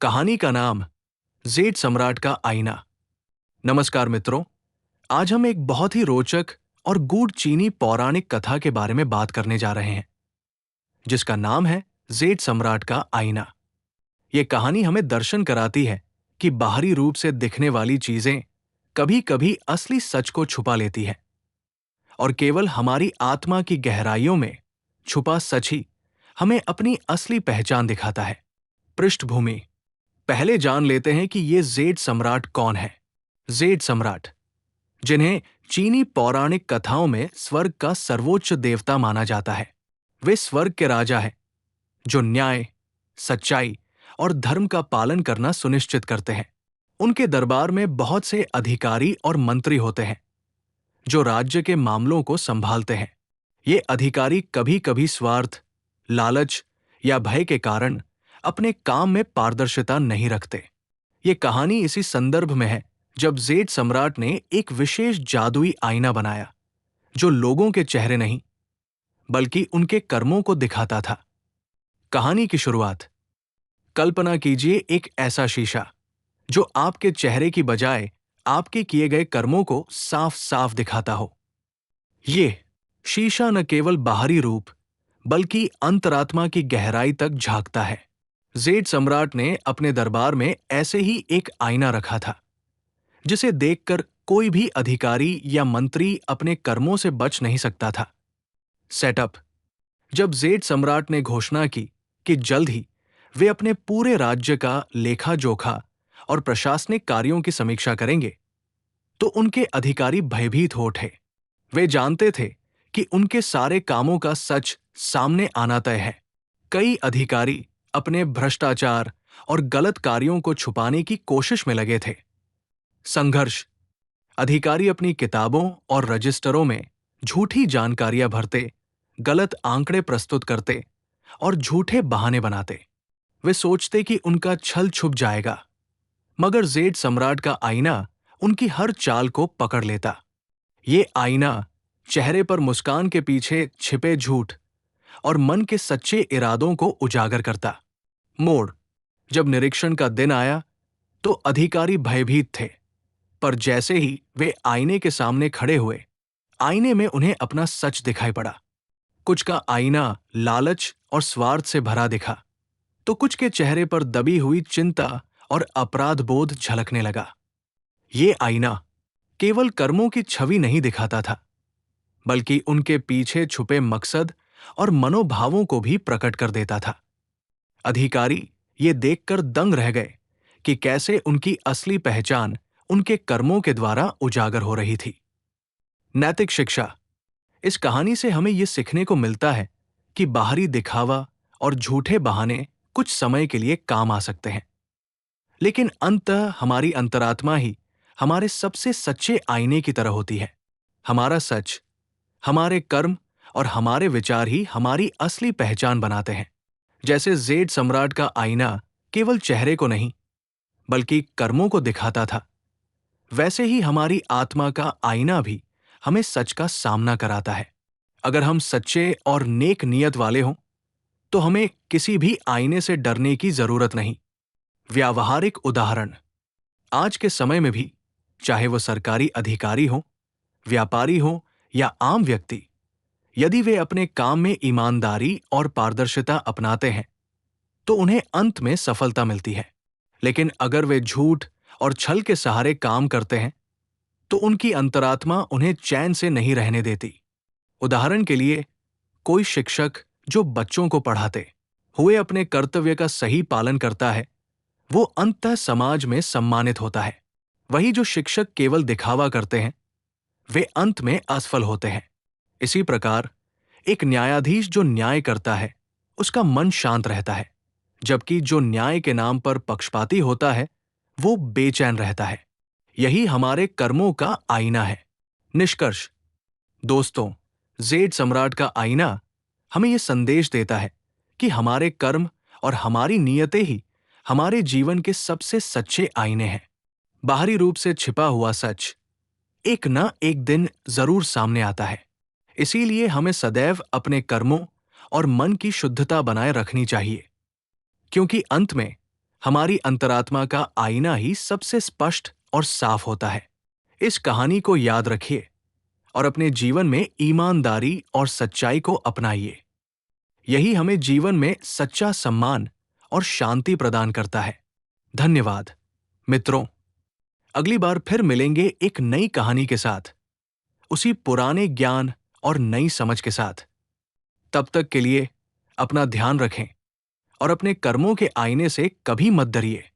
कहानी का नाम जेड सम्राट का आईना। नमस्कार मित्रों, आज हम एक बहुत ही रोचक और गूढ़ चीनी पौराणिक कथा के बारे में बात करने जा रहे हैं, जिसका नाम है जेड सम्राट का आईना। ये कहानी हमें दर्शन कराती है कि बाहरी रूप से दिखने वाली चीजें कभी-कभी असली सच को छुपा लेती हैं, और केवल हमारी आत्मा की गहराइयों में छुपा सच ही हमें अपनी असली पहचान दिखाता है। पृष्ठभूमि: पहले जान लेते हैं कि ये जेड सम्राट कौन है। जेड सम्राट, जिन्हें चीनी पौराणिक कथाओं में स्वर्ग का सर्वोच्च देवता माना जाता है, वे स्वर्ग के राजा हैं जो न्याय, सच्चाई और धर्म का पालन करना सुनिश्चित करते हैं। उनके दरबार में बहुत से अधिकारी और मंत्री होते हैं जो राज्य के मामलों को संभालते हैं। ये अधिकारी कभी-कभी स्वार्थ, लालच या भय के कारण अपने काम में पारदर्शिता नहीं रखते। ये कहानी इसी संदर्भ में है जब जेड सम्राट ने एक विशेष जादुई आईना बनाया जो लोगों के चेहरे नहीं बल्कि उनके कर्मों को दिखाता था। कहानी की शुरुआत: कल्पना कीजिए एक ऐसा शीशा जो आपके चेहरे की बजाय आपके किए गए कर्मों को साफ-साफ दिखाता हो। ये शीशा न केवल बाहरी रूप बल्कि अंतरात्मा की गहराई तक झांकता है। जेड सम्राट ने अपने दरबार में ऐसे ही एक आईना रखा था जिसे देखकर कोई भी अधिकारी या मंत्री अपने कर्मों से बच नहीं सकता था। सेटअप: जब जेड सम्राट ने घोषणा की कि जल्द ही वे अपने पूरे राज्य का लेखा जोखा और प्रशासनिक कार्यों की समीक्षा करेंगे, तो उनके अधिकारी भयभीत हो उठे। वे जानते थे कि उनके सारे कामों का सच सामने आना तय है। कई अधिकारी अपने भ्रष्टाचार और गलत कार्यों को छुपाने की कोशिश में लगे थे। संघर्ष: अधिकारी अपनी किताबों और रजिस्टरों में झूठी जानकारियां भरते, गलत आंकड़े प्रस्तुत करते और झूठे बहाने बनाते। वे सोचते कि उनका छल छुप जाएगा, मगर जेड सम्राट का आईना उनकी हर चाल को पकड़ लेता। ये आईना चेहरे पर मुस्कान के पीछे छिपे झूठ और मन के सच्चे इरादों को उजागर करता। मोड़: जब निरीक्षण का दिन आया तो अधिकारी भयभीत थे, पर जैसे ही वे आईने के सामने खड़े हुए, आईने में उन्हें अपना सच दिखाई पड़ा। कुछ का आईना लालच और स्वार्थ से भरा दिखा, तो कुछ के चेहरे पर दबी हुई चिंता और अपराध बोध झलकने लगा। ये आईना केवल कर्मों की छवि नहीं दिखाता था, बल्कि उनके पीछे छुपे मकसद और मनोभावों को भी प्रकट कर देता था। अधिकारी ये देखकर दंग रह गए कि कैसे उनकी असली पहचान उनके कर्मों के द्वारा उजागर हो रही थी। नैतिक शिक्षा: इस कहानी से हमें यह सीखने को मिलता है कि बाहरी दिखावा और झूठे बहाने कुछ समय के लिए काम आ सकते हैं, लेकिन अंततः हमारी अंतरात्मा ही हमारे सबसे सच्चे आईने की तरह होती है। हमारा सच, हमारे कर्म और हमारे विचार ही हमारी असली पहचान बनाते हैं। जैसे जेड सम्राट का आईना केवल चेहरे को नहीं बल्कि कर्मों को दिखाता था, वैसे ही हमारी आत्मा का आईना भी हमें सच का सामना कराता है। अगर हम सच्चे और नेक नियत वाले हों, तो हमें किसी भी आईने से डरने की जरूरत नहीं। व्यावहारिक उदाहरण: आज के समय में भी, चाहे वो सरकारी अधिकारी हो, व्यापारी हो या आम व्यक्ति, यदि वे अपने काम में ईमानदारी और पारदर्शिता अपनाते हैं, तो उन्हें अंत में सफलता मिलती है। लेकिन अगर वे झूठ और छल के सहारे काम करते हैं, तो उनकी अंतरात्मा उन्हें चैन से नहीं रहने देती। उदाहरण के लिए, कोई शिक्षक जो बच्चों को पढ़ाते हुए अपने कर्तव्य का सही पालन करता है, वो अंततः समाज में सम्मानित होता है। वही जो शिक्षक केवल दिखावा करते हैं, वे अंत में असफल होते हैं। इसी प्रकार एक न्यायाधीश जो न्याय करता है, उसका मन शांत रहता है, जबकि जो न्याय के नाम पर पक्षपाती होता है, वो बेचैन रहता है। यही हमारे कर्मों का आईना है। निष्कर्ष: दोस्तों, जेड सम्राट का आईना हमें यह संदेश देता है कि हमारे कर्म और हमारी नीयतें ही हमारे जीवन के सबसे सच्चे आईने हैं। बाहरी रूप से छिपा हुआ सच एक न एक दिन जरूर सामने आता है। इसीलिए हमें सदैव अपने कर्मों और मन की शुद्धता बनाए रखनी चाहिए, क्योंकि अंत में हमारी अंतरात्मा का आईना ही सबसे स्पष्ट और साफ होता है। इस कहानी को याद रखिए और अपने जीवन में ईमानदारी और सच्चाई को अपनाइए। यही हमें जीवन में सच्चा सम्मान और शांति प्रदान करता है। धन्यवाद मित्रों। अगली बार फिर मिलेंगे एक नई कहानी के साथ, उसी पुराने ज्ञान और नई समझ के साथ। तब तक के लिए अपना ध्यान रखें और अपने कर्मों के आईने से कभी मत डरिए।